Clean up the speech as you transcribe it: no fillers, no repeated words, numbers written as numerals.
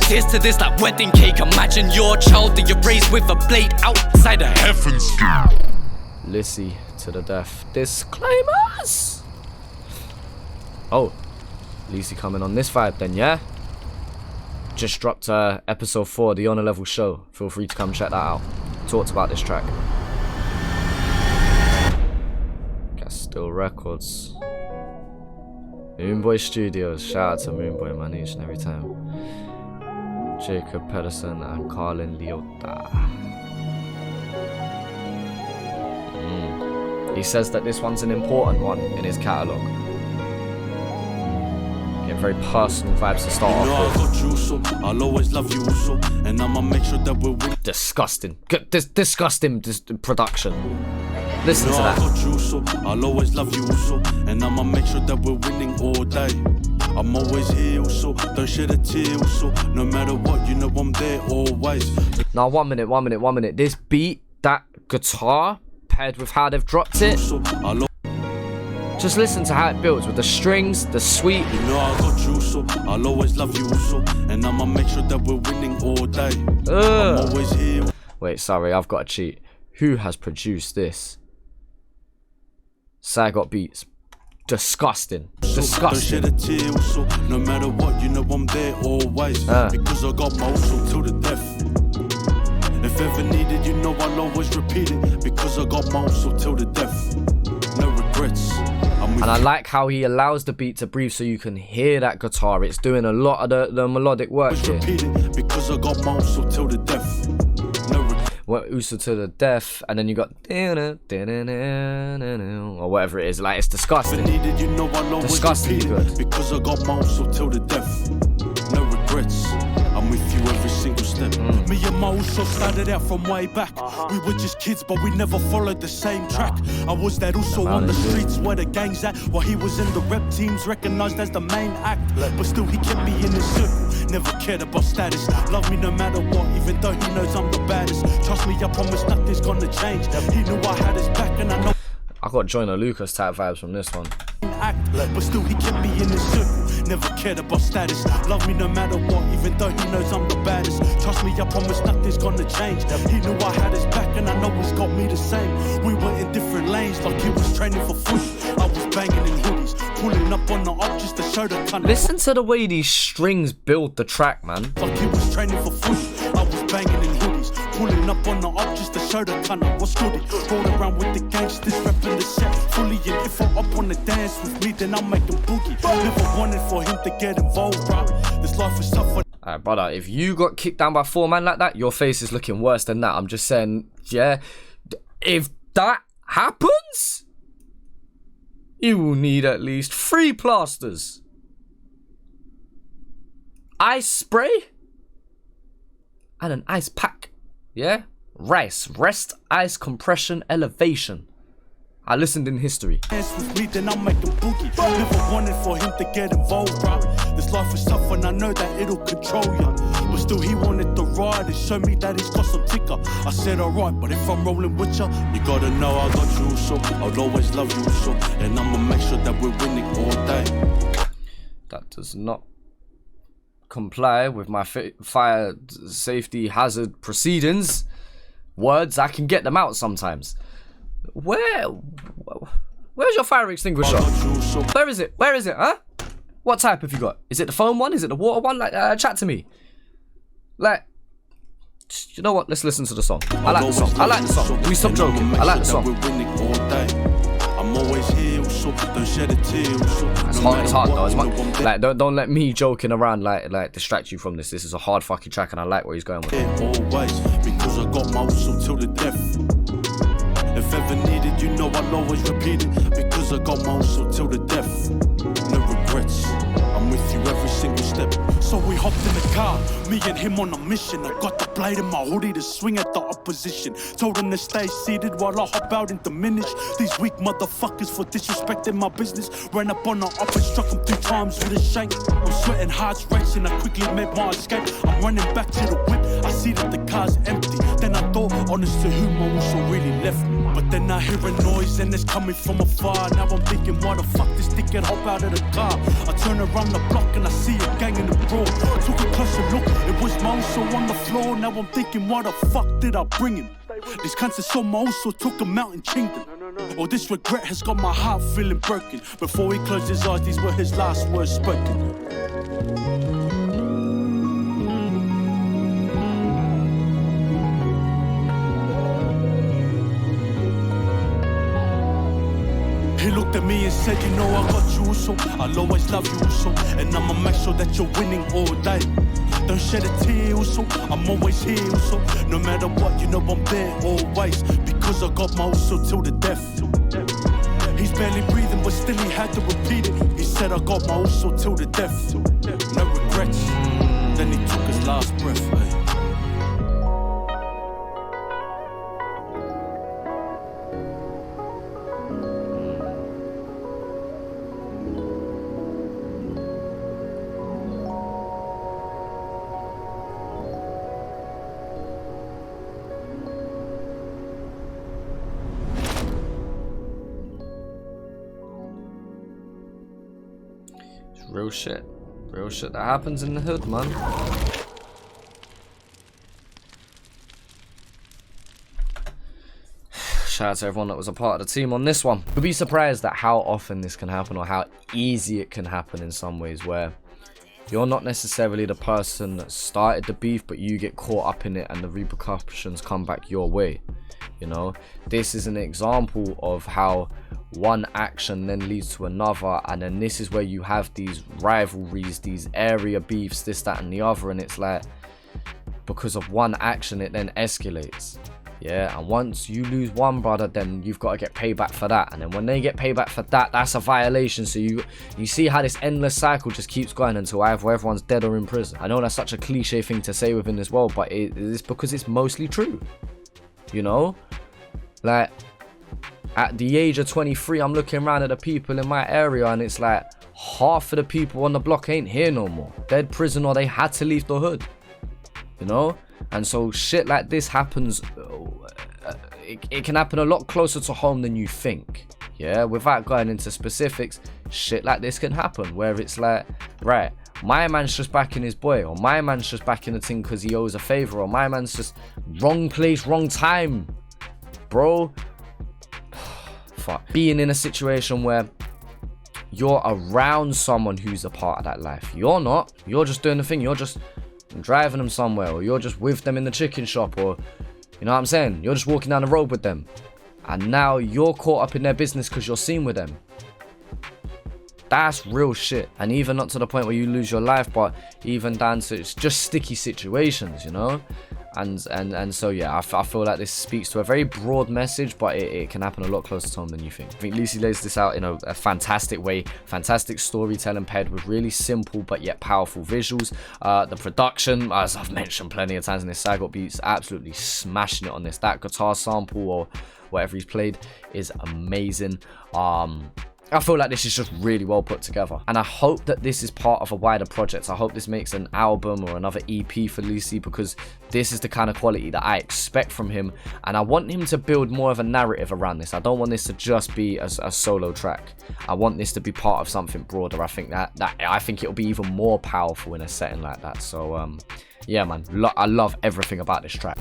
Here's to this like wedding cake. Imagine your child that you raised with a blade outside of heaven's gate. Lisi to the death. Disclaimers. Oh, Lisi coming on this vibe then, yeah? Just dropped episode 4, the Honor Level show. Feel free to come check that out. Talked about this track. Still Records. Moonboy Studios. Shout out to Moonboy, man, each and every time. Jacob Pedersen and Carlin Liotta. He says that this one's an important one in his catalogue. Get very personal vibes to start off with. I'll always love you also, and I'ma make sure that we're disgusting. Disgusting production. Listen to that. I'll always love you also, and I'ma make sure that we're winning all day. I'm always here also, don't shed a tear also. No matter what, you know I'm there always. Now 1 minute. This beat, that guitar, paired with how they've dropped it. Just listen to how it builds with the strings, the sweet. You know I got you so, I'll always love you also, and I'ma make sure that we're winning all day. I'm always here. Wait, sorry, I've got to cheat. Who has produced this? Sagot Beats. Disgusting. Disgusting. Don't shed a tear also, no matter what, you know I'm there always. Because I got my also till the death. If ever needed, you know I'll always repeat it. Because I got my also till the death. No regrets. And I like how he allows the beat to breathe so you can hear that guitar. It's doing a lot of the melodic work here. Because I got my also till the death. Uso to the death, and then you got or whatever it is. Like, it's disgusting. Disgusting good. Because I got my also till the death. No regrets. I'm with you every single step. Me and my also started out from way back. We were just kids, but we never followed the same track. I was that also on the streets where the gang's at, while he was in the rep teams, recognized as the main act. But still he kept me in his circle. Never cared about status. Love me no matter what, even though he knows I'm the baddest. Trust me, I promise nothing's gonna change. He knew I had his back, and I know I got Joyner Lucas type vibes from this one. But still he kept me in his circle. Never cared about status. Love me no matter what, even though he knows I'm the baddest. Trust me, I promise nothing's gonna change. He knew I had his back, and I know he's got me the same. We were in different lanes, like he was training for foot. I was banging in hoodies, pulling up on the up just to show the cunt. Listen to the way these strings build the track, man. Like he was training for foot. I was banging in hoodies, pulling up on the up just to show the cunt what's goody. Roll around with the gangsters, repping the set fully. And if I'm up on the dance with me, then I'm making boogie. Never wanted for him to get involved, right? This life is tough. Alright, brother, if you got kicked down by 4 men like that, your face is looking worse than that. I'm just saying, yeah. If that happens, you will need at least 3 plasters. Ice spray and an ice pack. Yeah? Rice, rest, ice, compression, elevation. I listened in history. With me, then I'm making boogie. Never wanted for him to get involved, right? This life is tough, and I know that it'll control ya. But still, he wanted to ride and show me that he's got some ticker. I said, alright, but if I'm rolling with ya, you gotta know I got you, so I'll always love you, so. And I'ma make sure that we're winning all day. That does not comply with my fire safety hazard proceedings. Words, I can get them out sometimes. Where's your fire extinguisher? Where is it, huh? What type have you got? Is it the foam one? Is it the water one? Like, chat to me. Like, you know what? Let's listen to the song. I like the song. We stop joking. I like the song. I'm always here, so don't shed a tear. It's hard though. Like, don't let me joking around like distract you from this. This is a hard fucking track, and I like where he's going with it. Always, because I got my whistle till the death. If ever needed, you know I'll always repeat it. Because I got my whistle till the death. No regrets. I'm with you every single step. So we hopped in the car, me and him on a mission. I got the blade in my hoodie to swing at the opposition. Told him to stay seated while I hop out and diminish these weak motherfuckers for disrespecting my business. Ran up on the up and struck him 3 times with a shank. I'm sweating, hearts racing, I quickly made my escape. I'm running back to the whip, I see that the car's empty. Then I thought, honest to whom I also really left me. But then I hear a noise and it's coming from afar. Now I'm thinking, why the fuck this dickhead hop out of the car? I turn around the block and I see a gang in the brawl. Took a closer look, it was my also on the floor. Now I'm thinking, why the fuck did I bring him? This cancer saw my also took him out and chinged him. Oh, this regret has got my heart feeling broken. Before he closed his eyes, these were his last words spoken. He looked at me and said, you know I got you also, I'll always love you also, and I'ma make sure that you're winning all day. Don't shed a tear also, I'm always here also, no matter what, you know I'm there always, because I got my also till the death. He's barely breathing but still he had to repeat it. He said I got my also till the death. No regrets, then he took his last breath. Real shit. Real shit that happens in the hood, man. Shout out to everyone that was a part of the team on this one. You'll be surprised at how often this can happen, or how easy it can happen in some ways, where you're not necessarily the person that started the beef, but you get caught up in it and the repercussions come back your way. You know, this is an example of how one action then leads to another, and then this is where you have these rivalries, these area beefs, this, that and the other, and it's like, because of one action it then escalates. Yeah, and once you lose one brother, then you've got to get payback for that, and then when they get payback for that, that's a violation. So you see how this endless cycle just keeps going until either everyone's dead or in prison. I know that's such a cliche thing to say within this world, but it's because it's mostly true. You know, like at the age of 23, I'm looking around at the people in my area, and it's like half of the people on the block ain't here no more. Dead prison, or they had to leave the hood. You know, and so shit like this happens. It can happen a lot closer to home than you think. Yeah, without going into specifics, shit like this can happen where it's like, right, my man's just backing his boy, or my man's just backing the thing because he owes a favor, or my man's just wrong place, wrong time, bro. Fuck. Being in a situation where you're around someone who's a part of that life. You're not. You're just doing the thing. You're just driving them somewhere, or you're just with them in the chicken shop, or you know what I'm saying? You're just walking down the road with them, and now you're caught up in their business because you're seen with them. That's real shit. And even not to the point where you lose your life, but even down to it's just sticky situations, you know. And so yeah, I feel like this speaks to a very broad message, but it can happen a lot closer to home than you think. I think Lisi lays this out in a fantastic way, fantastic storytelling paired with really simple but yet powerful visuals. The production, as I've mentioned plenty of times in this, Sagot Beats absolutely smashing it on this. That guitar sample or whatever he's played is amazing. I feel like this is just really well put together, and I hope that this is part of a wider project. I hope this makes an album or another EP for Lisi, because this is the kind of quality that I expect from him, and I want him to build more of a narrative around this. I don't want this to just be a solo track. I want this to be part of something broader. I think I think it'll be even more powerful in a setting like that. So yeah, man, I love everything about this track.